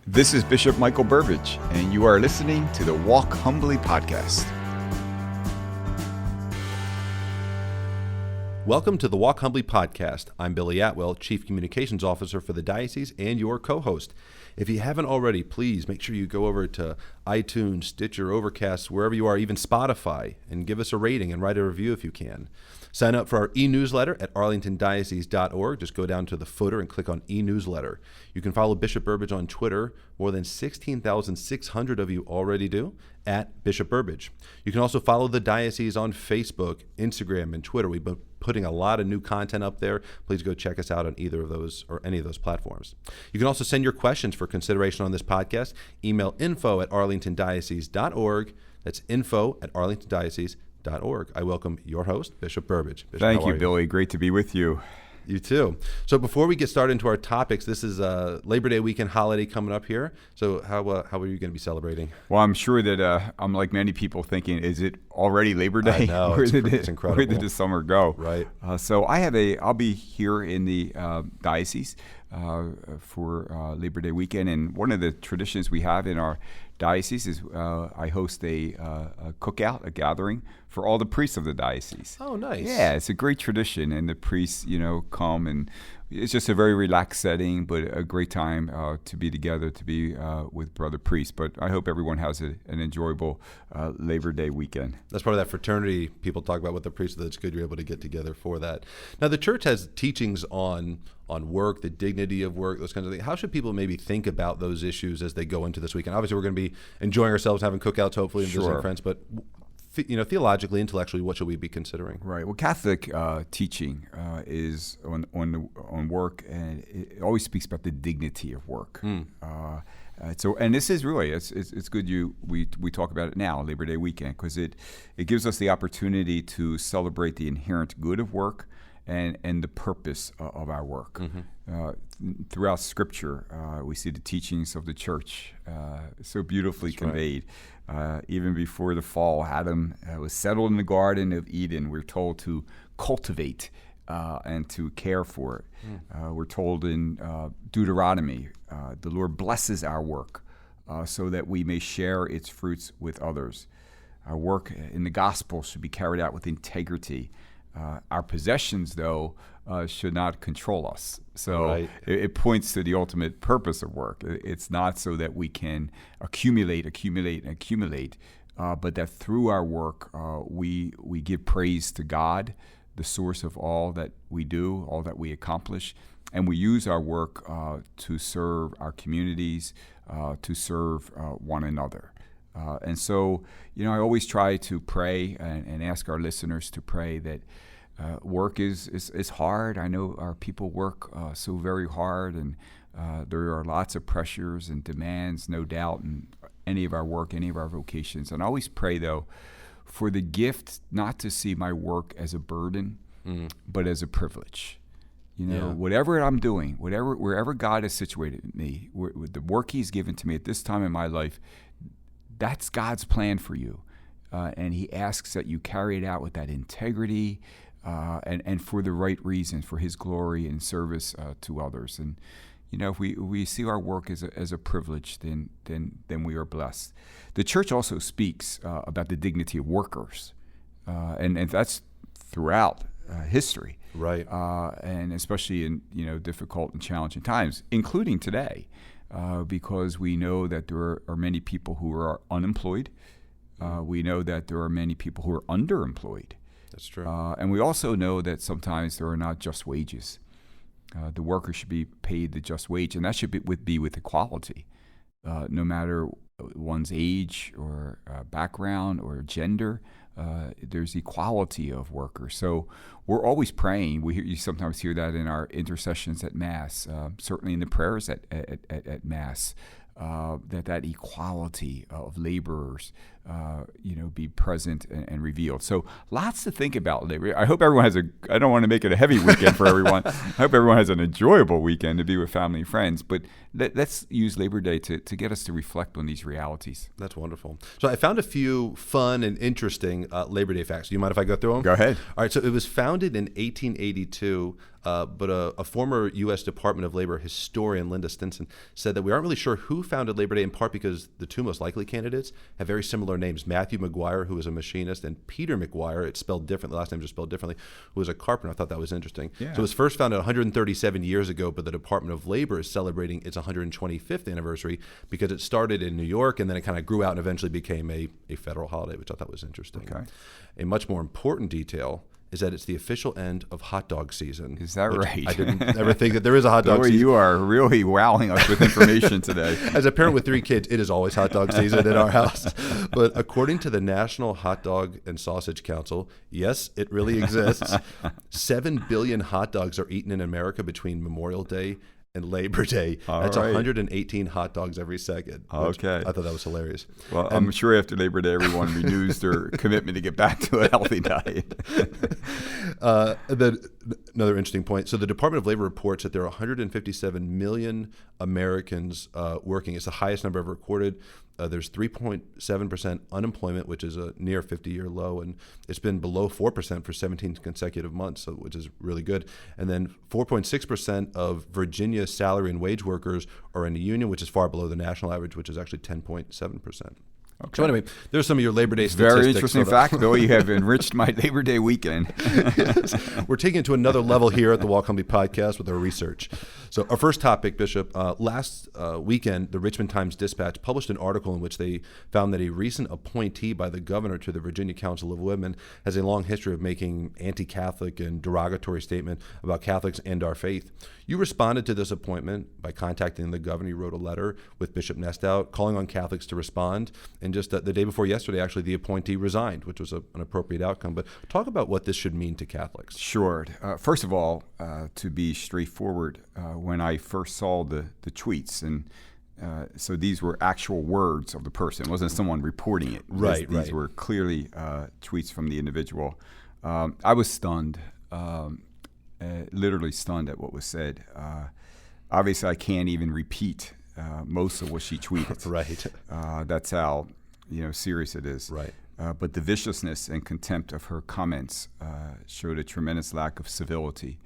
This is Bishop Michael Burbidge, and you are listening to the Walk Humbly Podcast. Welcome to the Walk Humbly Podcast. I'm Billy Atwell, Chief Communications Officer for the Diocese and your co-host. If you haven't already, please make sure you go over to iTunes, Stitcher, Overcast, wherever you are, even Spotify, and give us a rating and write a review if you can. Sign up for our e-newsletter at arlingtondiocese.org. Just go down to the footer and click on e-newsletter. You can follow Bishop Burbidge on Twitter. More than 16,600 of you already do, at Bishop Burbidge. You can also follow the Diocese on Facebook, Instagram, and Twitter. We've been putting a lot of new content up there. Please go check us out on either of those or any of those platforms. You can also send your questions for consideration on this podcast. Email info@arlingtondiocese.org. That's info@arlingtondiocese.org. I welcome your host, Bishop Burbidge. Bishop, Thank you, Billy. Great to be with you. You too. So before we get started into our topics, this is a Labor Day weekend holiday coming up here. So how are you going to be celebrating? Well, I'm sure that I'm like many people thinking, is it already Labor Day? I know, it's incredible. Where did the summer go? Right. So I'll be here in the Diocese for Labor Day weekend, and one of the traditions we have in our diocese is I host a cookout, a gathering for all the priests of the diocese. Oh, nice. Yeah, it's a great tradition, and the priests, come, and it's just a very relaxed setting, but a great time to be together, to be with brother priests. But I hope everyone has an enjoyable Labor Day weekend. That's part of that fraternity people talk about with the priests, that it's good you're able to get together for that. Now, the church has teachings on work, the dignity of work, those kinds of things. How should people maybe think about those issues as they go into this weekend? Obviously, we're going to be enjoying ourselves, having cookouts, hopefully, and visiting friends, but theologically, intellectually, what should we be considering? Right. Well, Catholic teaching is on work, and it always speaks about the dignity of work. And this is really it's good we talk about it now, Labor Day weekend, because it gives us the opportunity to celebrate the inherent good of work and the purpose of our work. Throughout Scripture, we see the teachings of the Church so beautifully conveyed. Even before the fall, Adam was settled in the Garden of Eden. We're told to cultivate and to care for it. We're told in Deuteronomy, the Lord blesses our work so that we may share its fruits with others. Our work in the gospel should be carried out with integrity. Our possessions, though, should not control us. So right. it points to the ultimate purpose of work. It's not so that we can accumulate, but that through our work, we give praise to God, the source of all that we do, all that we accomplish, and we use our work to serve our communities, to serve one another. And so, I always try to pray and ask our listeners to pray that work is hard. I know our people work so very hard, and there are lots of pressures and demands, no doubt, in any of our work, any of our vocations. And I always pray, though, for the gift not to see my work as a burden, but as a privilege. Whatever I'm doing, wherever God has situated me, the work He's given to me at this time in my life, that's God's plan for you, and He asks that you carry it out with that integrity and for the right reason, for His glory and service to others. And if we see our work as a privilege, then we are blessed. The Church also speaks about the dignity of workers, and that's throughout history, right? And especially in difficult and challenging times, including today. Because we know that there are many people who are unemployed. We know that there are many people who are underemployed. That's true. And we also know that sometimes there are not just wages. The worker should be paid the just wage, and that should be with equality, no matter one's age or background or gender. There's equality of workers. So we're always praying. You sometimes hear that in our intercessions at Mass, certainly in the prayers at Mass, that equality of laborers, be present and revealed. So lots to think about labor. I hope everyone I don't want to make it a heavy weekend for everyone. I hope everyone has an enjoyable weekend to be with family and friends. But let's use Labor Day to get us to reflect on these realities. That's wonderful. So I found a few fun and interesting Labor Day facts. Do you mind if I go through them? Go ahead. All right. So it was founded in 1882 but a former U.S. Department of Labor historian, Linda Stinson, said that we aren't really sure who founded Labor Day, in part because the two most likely candidates have very similar names. Matthew McGuire, who was a machinist, and Peter McGuire, it's spelled differently, the last name is spelled differently, who was a carpenter. I thought that was interesting. Yeah. So it was first founded 137 years ago, but the Department of Labor is celebrating its 125th anniversary because it started in New York and then it kind of grew out and eventually became a federal holiday, which I thought was interesting. Okay. A much more important detail is that it's the official end of hot dog season. Is that right? I didn't ever think that there is a hot dog season. You are really wowing us with information today. As a parent with 3 kids, it is always hot dog season in our house. But according to the National Hot Dog and Sausage Council, yes, it really exists. 7 billion hot dogs are eaten in America between Memorial Day and Labor Day. That's right. 118 hot dogs every second. Okay. I thought that was hilarious. Well, I'm sure after Labor Day, everyone renews their commitment to get back to a healthy diet. Then another interesting point. So the Department of Labor reports that there are 157 million Americans working. It's the highest number ever recorded. There's 3.7% unemployment, which is a near 50-year low, and it's been below 4% for 17 consecutive months, which is really good. And then 4.6% of Virginia's salary and wage workers are in the union, which is far below the national average, which is actually 10.7%. Okay. So anyway, there's some of your Labor Day statistics. Very interesting fact, Bill. You have enriched my Labor Day weekend. Yes. We're taking it to another level here at the Walk Humbly Podcast with our research. So our first topic, Bishop, last weekend, the Richmond Times-Dispatch published an article in which they found that a recent appointee by the governor to the Virginia Council of Women has a long history of making anti-Catholic and derogatory statement about Catholics and our faith. You responded to this appointment by contacting the governor. You wrote a letter with Bishop Nestow calling on Catholics to respond. And just the day before yesterday, actually, the appointee resigned, which was an appropriate outcome. But talk about what this should mean to Catholics. Sure. First of all, to be straightforward, when I first saw the tweets, and so these were actual words of the person. It wasn't someone reporting it. These were clearly tweets from the individual. I was stunned. Literally stunned at what was said. Obviously, I can't even repeat most of what she tweeted. Right. That's how serious it is. Right. But the viciousness and contempt of her comments showed a tremendous lack of civility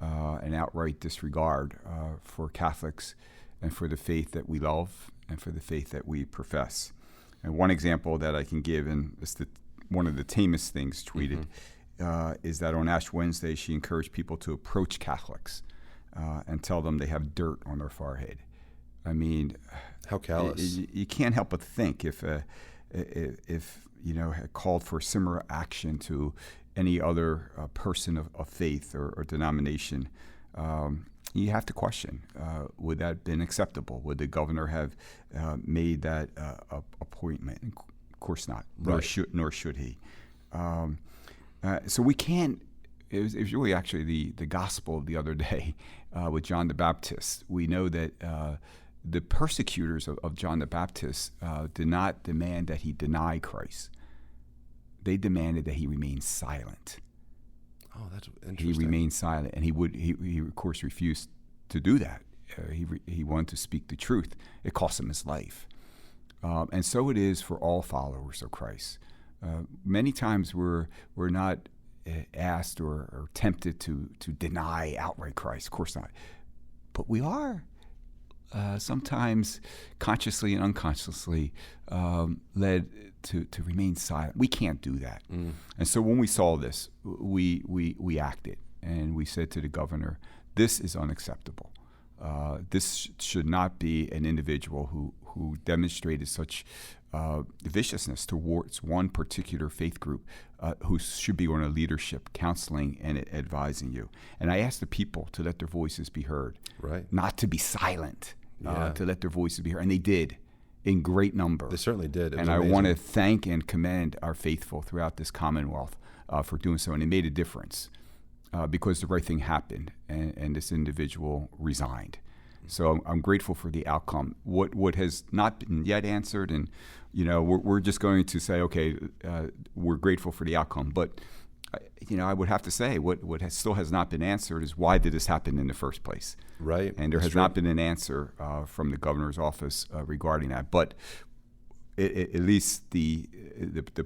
and outright disregard for Catholics and for the faith that we love and for the faith that we profess. And one example that I can give, and it's one of the tamest things tweeted, is that on Ash Wednesday, she encouraged people to approach Catholics and tell them they have dirt on their forehead. I mean, how callous! You can't help but think if had called for similar action to any other person of faith or denomination, you have to question: would that have been acceptable? Would the governor have made that appointment? Of course not. Right. Nor should he. So we can't. It was really actually the gospel of the other day with John the Baptist. We know that the persecutors of John the Baptist did not demand that he deny Christ. They demanded that he remain silent. Oh, that's interesting. He remained silent, and he of course refused to do that. He wanted to speak the truth. It cost him his life, and so it is for all followers of Christ. Many times we're not asked or tempted to deny outright Christ. Of course not. But we are sometimes consciously and unconsciously led to remain silent. We can't do that. And so when we saw this, we acted, and we said to the governor, this is unacceptable. This should not be an individual who demonstrated such viciousness towards one particular faith group who should be on a leadership, counseling, and advising you. And I asked the people to let their voices be heard, right? Not to be silent, to let their voices be heard. And they did in great number. They certainly did. And I want to thank and commend our faithful throughout this Commonwealth for doing so. And it made a difference because the right thing happened, and this individual resigned. So I'm grateful for the outcome. What has not been yet answered, and we're just going to say, okay, we're grateful for the outcome. But I would have to say what still has not been answered is why did this happen in the first place? Right. And there has not been an answer from the governor's office regarding that. But at least the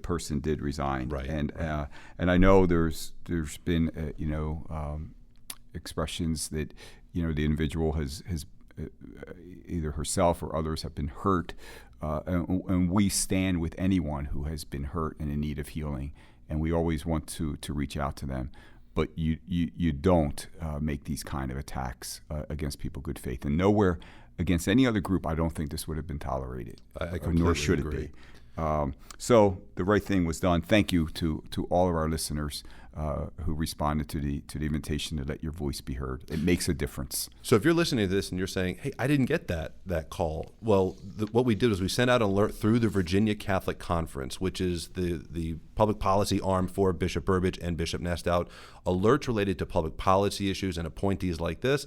person did resign. Right. And I know there's been expressions that the individual has either herself or others have been hurt, and we stand with anyone who has been hurt and in need of healing, and we always want to reach out to them. But you don't make these kind of attacks against people of good faith, and nowhere against any other group I don't think this would have been tolerated, nor should it be. So the right thing was done. Thank you to all of our listeners who responded to the invitation to let your voice be heard. It makes a difference. So if you're listening to this and you're saying, hey, I didn't get that call. Well, what we did was we sent out an alert through the Virginia Catholic Conference, which is the public policy arm for Bishop Burbidge and Bishop Nestout. Alerts related to public policy issues and appointees like this.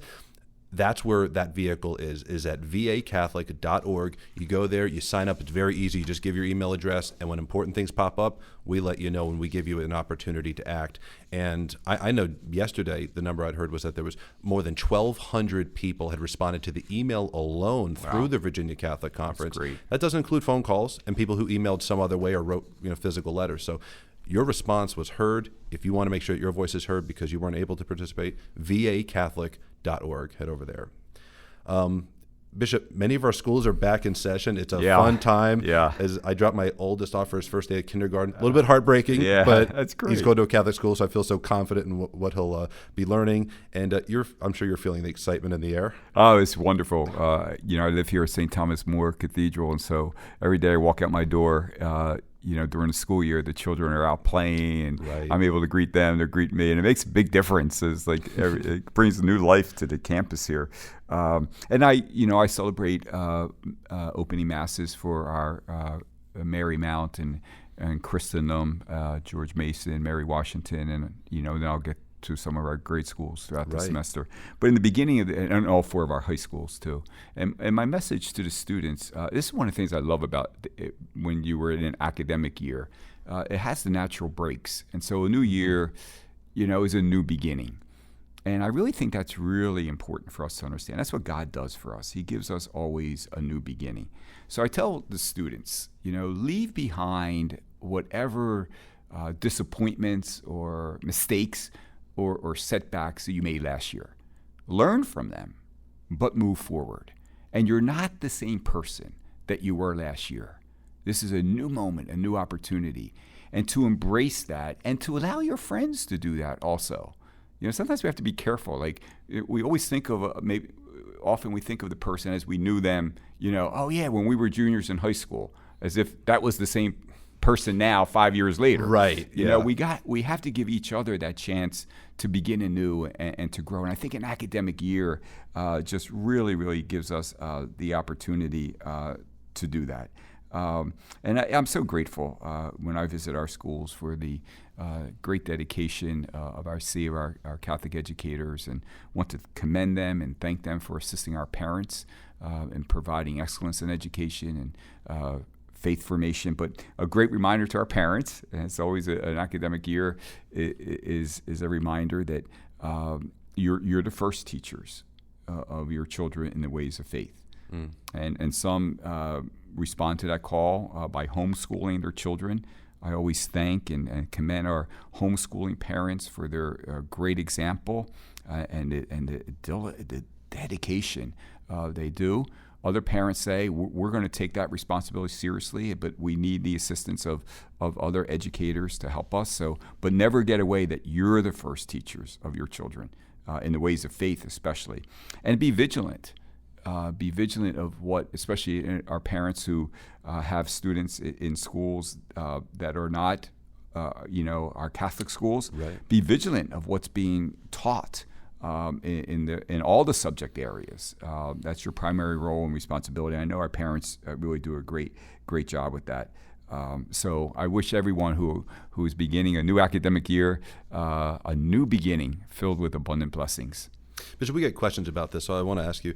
That's where that vehicle is at vacatholic.org. You go there, you sign up. It's very easy. You just give your email address, and when important things pop up, we let you know and we give you an opportunity to act. And I know yesterday the number I'd heard was that there was more than 1,200 people had responded to the email alone through the Virginia Catholic Conference. That's great. That doesn't include phone calls and people who emailed some other way or wrote physical letters. So your response was heard. If you want to make sure that your voice is heard because you weren't able to participate, vacatholic.org. Head over there. Bishop, many of our schools are back in session. It's a fun time. Yeah. As I dropped my oldest off for his first day of kindergarten. A little bit heartbreaking, but that's great. He's going to a Catholic school, so I feel so confident in what he'll be learning. And I'm sure you're feeling the excitement in the air. Oh, it's wonderful. I live here at St. Thomas More Cathedral, and so every day I walk out my door, during the school year, the children are out playing, and I'm able to greet them, they greet me, and it makes a big difference. It's like it brings new life to the campus here. And I celebrate opening masses for our Mary Mount and Christendom, George Mason, Mary Washington, and then I'll get to some of our grade schools throughout the semester. But in the beginning and all 4 of our high schools too. And my message to the students, this is one of the things I love about when you were in an academic year. It has the natural breaks. And so a new year, is a new beginning. And I really think that's really important for us to understand. That's what God does for us. He gives us always a new beginning. So I tell the students, leave behind whatever disappointments or mistakes or setbacks that you made last year. Learn from them, but move forward. And you're not the same person that you were last year. This is a new moment, a new opportunity. And to embrace that and to allow your friends to do that also. Sometimes we have to be careful. Like we always think of often we think of the person as we knew them, when we were juniors in high school, as if that was the same person now 5 years later. Right. We have to give each other that chance to begin anew and to grow. And I think an academic year just really, really gives us the opportunity to do that. And I'm so grateful when I visit our schools for the great dedication of our Catholic educators, and want to commend them and thank them for assisting our parents in providing excellence in education and faith formation. But a great reminder to our parents, and it's always an academic year, is a reminder that you're the first teachers of your children in the ways of faith. And some respond to that call by homeschooling their children. I always thank and commend our homeschooling parents for their great example and the dedication they do. Other parents say, we're going to take that responsibility seriously, but we need the assistance of other educators to help us. But never get away that you're the first teachers of your children in the ways of faith especially. And be vigilant. Be vigilant of what, especially our parents who have students in schools that are not, our Catholic schools. Right. Be vigilant of what's being taught in all the subject areas. That's your primary role and responsibility. I know our parents really do a great job with that. So I wish everyone who is beginning a new academic year a new beginning filled with abundant blessings. Bishop, we get questions about this, so I want to ask you,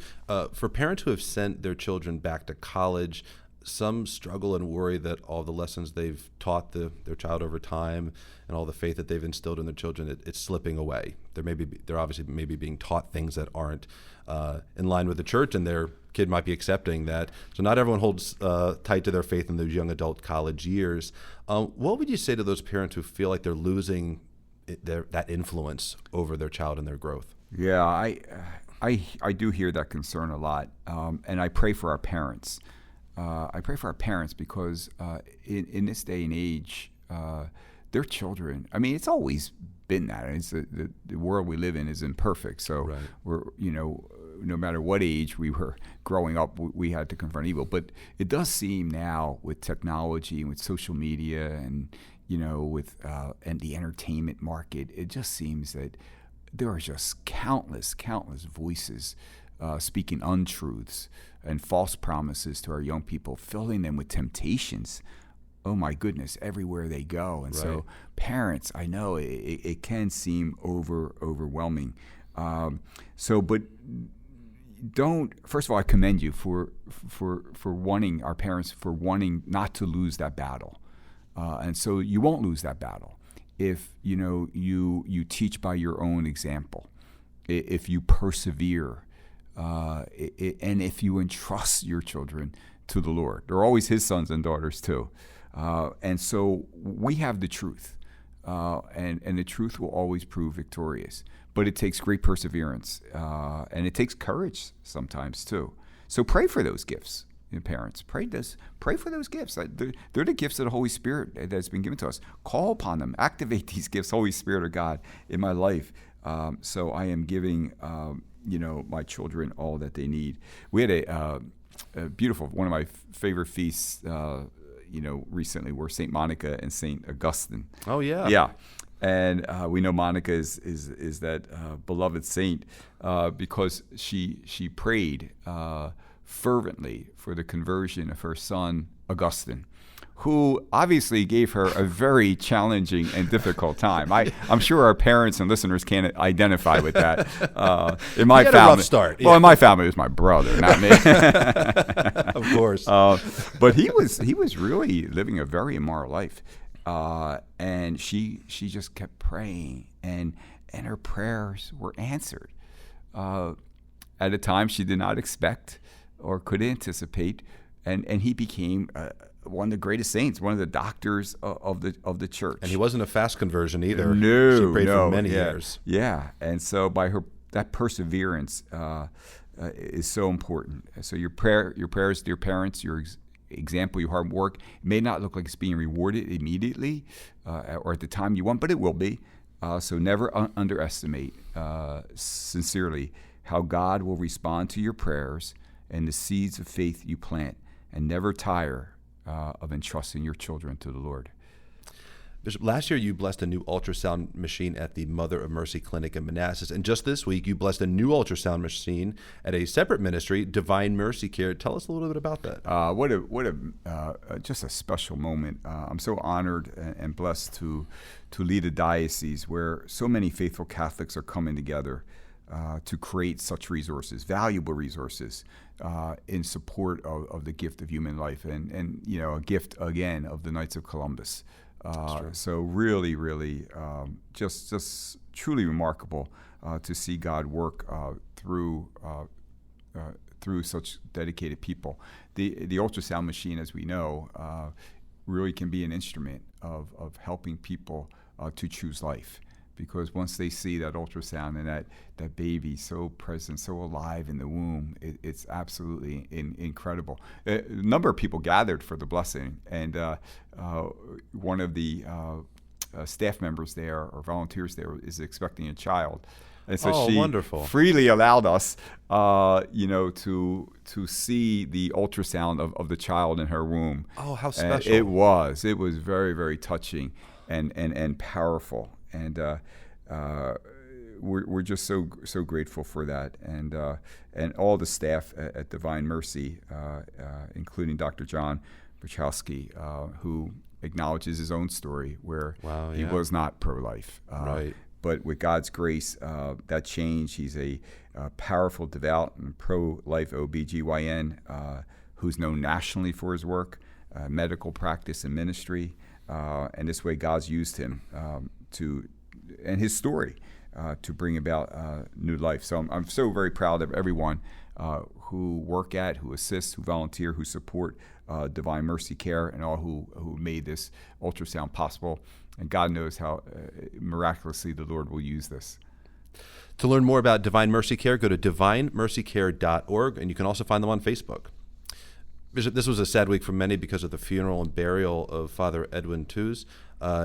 for parents who have sent their children back to college, some struggle and worry that all the lessons they've taught their child over time and all the faith that they've instilled in their children, it's slipping away. They're obviously maybe being taught things that aren't in line with the church, and their kid might be accepting that. So not everyone holds tight to their faith in those young adult college years. What would you say to those parents who feel like they're losing that influence over their child and their growth? Yeah, I do hear that concern a lot, and I pray for our parents. I pray for our parents because in this day and age, their children. I mean, it's always been that. It's the world we live in is imperfect. So Right. we're no matter what age we were growing up, we had to confront evil. But it does seem now with technology and with social media and with and the entertainment market, it just seems that there are just countless voices speaking untruths and false promises to our young people, filling them with temptations. Oh my goodness, everywhere they go. And Right. so parents, I know it can seem overwhelming. But first of all, I commend you for wanting, our parents, for wanting not to lose that battle. And so you won't lose that battle if you teach by your own example, if you persevere, and if you entrust your children to the Lord. They're always His sons and daughters too. And so we have the truth, and the truth will always prove victorious. But it takes great perseverance, and it takes courage sometimes too. So pray for those gifts. Parents, pray for those gifts. They're the gifts of the Holy Spirit that's been given to us. Call upon them. Activate these gifts, Holy Spirit of God, in my life. So I am giving, my children all that they need. We had a beautiful, one of my favorite feasts, recently were St. Monica and St. Augustine. Oh yeah. Yeah. And we know Monica is that beloved saint because she prayed fervently for the conversion of her son, Augustine, who obviously gave her a very challenging and difficult time. I'm sure our parents and listeners can identify with that. In my He had family, a rough start. Well, in my family, it was my brother, not me. Of course. But he was really living a very immoral life, and she just kept praying, and her prayers were answered at a time she did not expect or could anticipate, and he became one of the greatest saints, one of the doctors of the church. And he wasn't a fast conversion either. No, she prayed for many years. Yeah, and so by that perseverance is so important. So your prayers to your parents, your example, your hard work, may not look like it's being rewarded immediately or at the time you want, but it will be. So never underestimate sincerely how God will respond to your prayers and the seeds of faith you plant, and never tire of entrusting your children to the Lord. Bishop, last year you blessed a new ultrasound machine at the Mother of Mercy Clinic in Manassas, and just this week you blessed a new ultrasound machine at a separate ministry, Divine Mercy Care. Tell us a little bit about that. What a just a special moment. I'm so honored and blessed to lead a diocese where so many faithful Catholics are coming together to create such resources, valuable resources, in support of the gift of human life, and a gift again of the Knights of Columbus. So really, just truly remarkable to see God work through such dedicated people. The ultrasound machine, as we know, really can be an instrument of helping people to choose life. Because once they see that ultrasound and that baby so present, so alive in the womb, it's absolutely incredible. A number of people gathered for the blessing, and one of the staff members there or volunteers there is expecting a child. And so she wonderful. freely allowed us, to see the ultrasound of the child in her womb. Oh, how special. It was very, very touching and powerful. And we're just so grateful for that, and all the staff at Divine Mercy, including Dr. John Wachowski, who acknowledges his own story where he was not pro-life, right. But with God's grace, that changed. He's a powerful, devout, and pro-life OBGYN who's known nationally for his work, medical practice and ministry, and this way God's used him and his story to bring about new life. So I'm so very proud of everyone who work at, who assist, who volunteer, who support Divine Mercy Care, and all who made this ultrasound possible. And God knows how miraculously the Lord will use this. To learn more about Divine Mercy Care, go to divinemercycare.org, and you can also find them on Facebook. Bishop, this was a sad week for many because of the funeral and burial of Father Edwin Tews.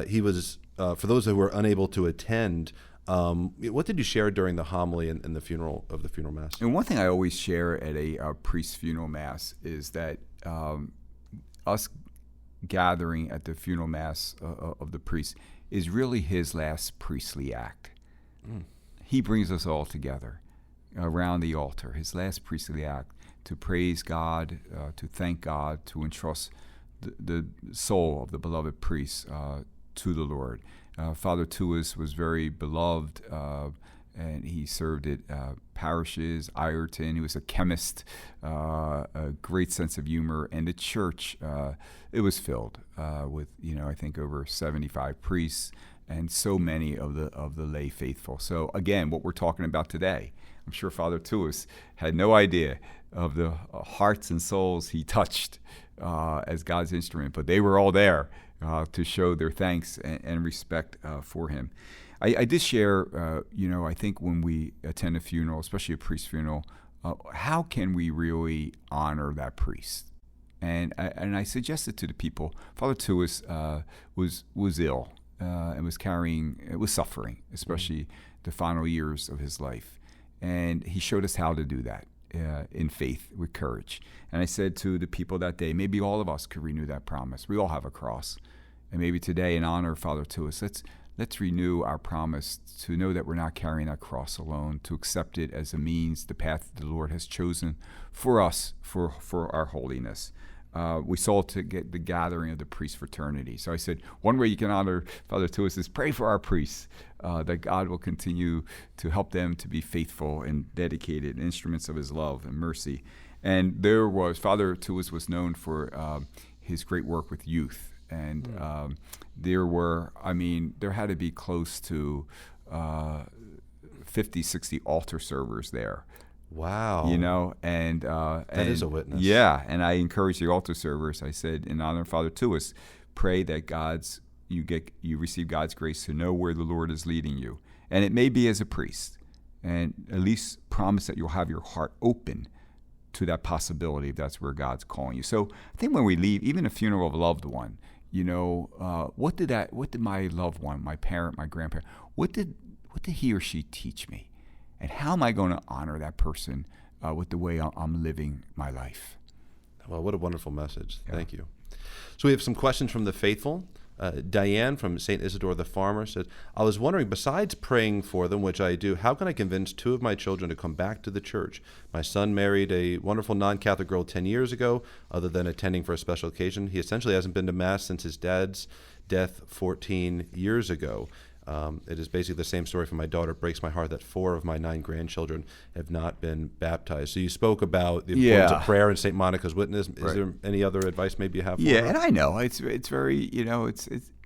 He was, for those who were unable to attend, what did you share during the homily and the funeral mass? And one thing I always share at a priest funeral mass is that us gathering at the funeral mass of the priest is really his last priestly act. He brings us all together around the altar, his last priestly act, to praise God, to thank God, to entrust the soul of the beloved priest to the Lord. Father Tews was very beloved, and he served at parishes, Ireton. He was a chemist, a great sense of humor, and the church, it was filled with, I think over 75 priests and so many of the lay faithful. So again, what we're talking about today, I'm sure Father Tews had no idea of the hearts and souls he touched as God's instrument, but they were all there to show their thanks and respect for him. I did share, I think when we attend a funeral, especially a priest funeral, how can we really honor that priest? And I suggested to the people, Father Tews was ill and was suffering, especially the final years of his life. And he showed us how to do that in faith, with courage. And I said to the people that day, maybe all of us could renew that promise. We all have a cross. And maybe today, in honor of Father Tews, let's renew our promise to know that we're not carrying that cross alone, to accept it as a means, the path the Lord has chosen for us, for our holiness. We saw to get the gathering of the priest fraternity. So I said, one way you can honor Father Tews is pray for our priests, that God will continue to help them to be faithful and dedicated instruments of his love and mercy. And Father Tews was known for his great work with youth. And there had to be close to 50, 60 altar servers there. Wow. That is a witness. Yeah, and I encourage the altar servers. I said, in honor of Father Tews, pray that you receive God's grace to know where the Lord is leading you. And it may be as a priest. And at least promise that you'll have your heart open to that possibility if that's where God's calling you. So I think when we leave, even a funeral of a loved one, what did my loved one, my parent, my grandparent, what did he or she teach me? And how am I going to honor that person with the way I'm living my life? Well, what a wonderful message. Yeah. Thank you. So we have some questions from the faithful. Diane from St. Isidore the Farmer said, I was wondering, besides praying for them, which I do, how can I convince 2 of my children to come back to the church? My son married a wonderful non-Catholic girl 10 years ago. Other than attending for a special occasion, he essentially hasn't been to Mass since his dad's death 14 years ago. It is basically the same story for my daughter. It breaks my heart that 4 of my 9 grandchildren have not been baptized. So you spoke about the importance of prayer and St. Monica's witness. Is there any other advice maybe you have for her? And I know it's very,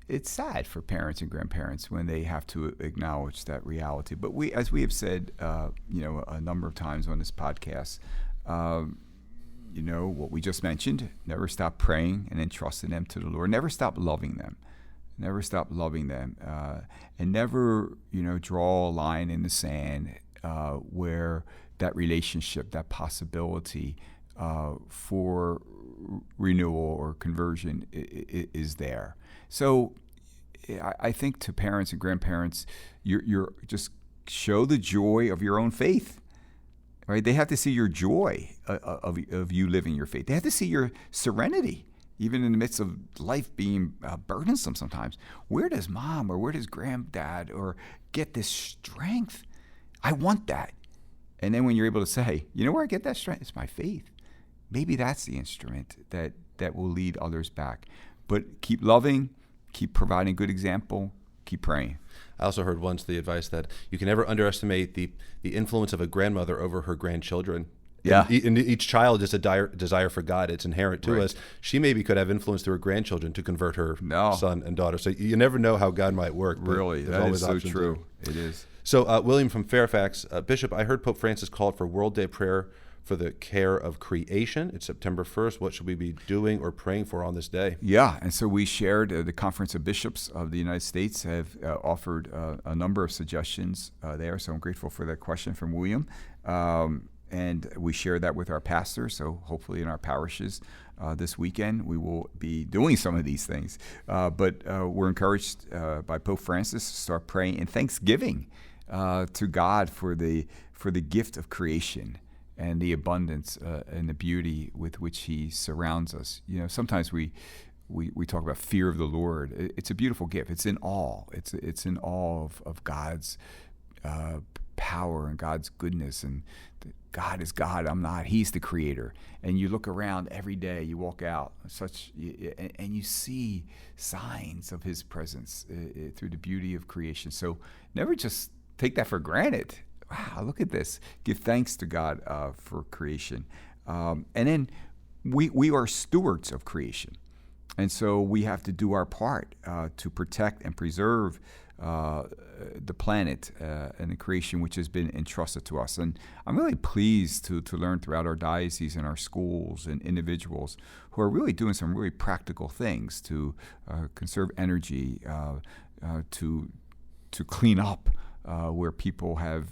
it's sad for parents and grandparents when they have to acknowledge that reality. But as we have said, a number of times on this podcast, what we just mentioned, never stop praying and entrusting them to the Lord. Never stop loving them. Never stop loving them, and never, draw a line in the sand where that relationship, that possibility for renewal or conversion is there. So I think to parents and grandparents, you're just show the joy of your own faith. Right? They have to see your joy of you living your faith. They have to see your serenity. Even in the midst of life being burdensome sometimes. Where does mom or where does granddad or get this strength? I want that. And then when you're able to say, where I get that strength? It's my faith. Maybe that's the instrument that will lead others back. But keep loving, keep providing good example, keep praying. I also heard once the advice that you can never underestimate the influence of a grandmother over her grandchildren. Yeah. And each child is a desire for God. It's inherent to us. She maybe could have influence through her grandchildren to convert her son and daughter. So you never know how God might work. Really, that is so true. It is. So William from Fairfax, Bishop, I heard Pope Francis called for World Day prayer for the care of creation. It's September 1st. What should we be doing or praying for on this day? Yeah, and so we shared, the Conference of Bishops of the United States have offered a number of suggestions there, so I'm grateful for that question from William. And we share that with our pastors, so hopefully in our parishes this weekend we will be doing some of these things. But we're encouraged by Pope Francis to start praying in thanksgiving to God for the gift of creation and the abundance and the beauty with which He surrounds us. You know, sometimes we talk about fear of the Lord. It's a beautiful gift. It's in awe. It's in awe of God's power and God's goodness, and God is God, I'm not. He's the creator. And you look around every day, you walk out, and you see signs of His presence through the beauty of creation. So never just take that for granted. Wow, look at this. Give thanks to God for creation. And then we are stewards of creation. And so we have to do our part to protect and preserve the planet and the creation which has been entrusted to us. And I'm really pleased to learn throughout our diocese and our schools and individuals who are really doing some really practical things to conserve energy, to clean up where people have,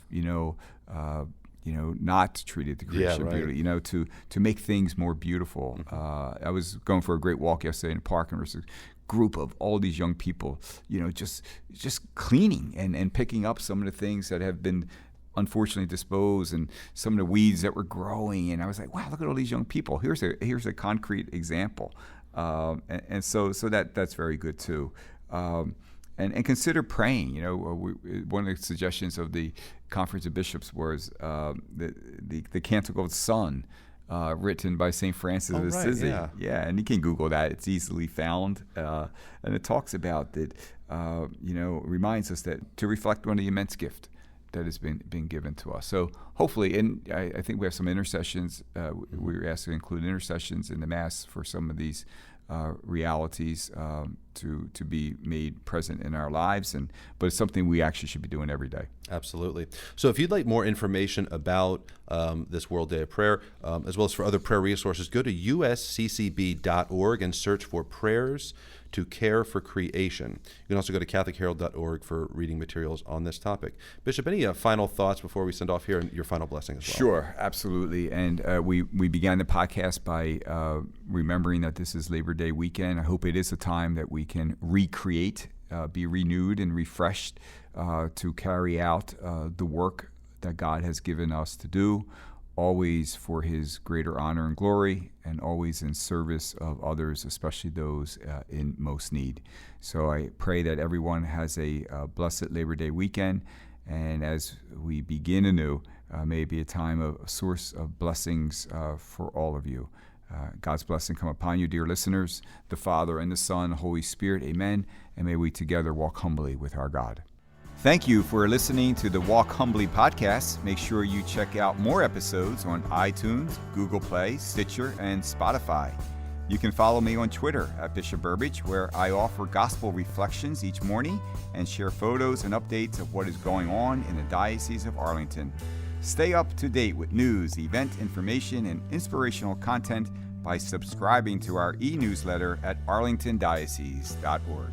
not treated the creation beauty, to make things more beautiful. I was going for a great walk yesterday in the park, and there was a group of all these young people, just cleaning and picking up some of the things that have been unfortunately disposed, and some of the weeds that were growing. And I was like, wow, look at all these young people. Here's a concrete example. And so that's very good too. And consider praying. One of the suggestions of the Conference of Bishops was the Canticle of the Sun, written by St. Francis of Assisi. Yeah, and you can Google that. It's easily found. And it talks about that, reminds us that to reflect on the immense gift that has been given to us. So hopefully, and I think we have some intercessions. We were asked to include intercessions in the Mass for some of these realities to be made present in our lives, but it's something we actually should be doing every day. Absolutely. So if you'd like more information about this World Day of Prayer, as well as for other prayer resources, go to usccb.org and search for Prayers to Care for Creation. You can also go to catholicherald.org for reading materials on this topic. Bishop, any final thoughts before we send off here, and your final blessing as well? Sure, absolutely. And we began the podcast by remembering that this is Labor Day weekend. I hope it is a time that we can recreate, be renewed and refreshed to carry out the work that God has given us to do, always for His greater honor and glory, and always in service of others, especially those in most need. So I pray that everyone has a blessed Labor Day weekend, and as we begin anew, may it be a time of a source of blessings for all of you. God's blessing come upon you, dear listeners, the Father and the Son, the Holy Spirit, amen, and may we together walk humbly with our God. Thank you for listening to the Walk Humbly Podcast. Make sure you check out more episodes on iTunes, Google Play, Stitcher, and Spotify. You can follow me on Twitter at Bishop Burbidge, where I offer gospel reflections each morning and share photos and updates of what is going on in the Diocese of Arlington. Stay up to date with news, event information, and inspirational content by subscribing to our e-newsletter at arlingtondiocese.org.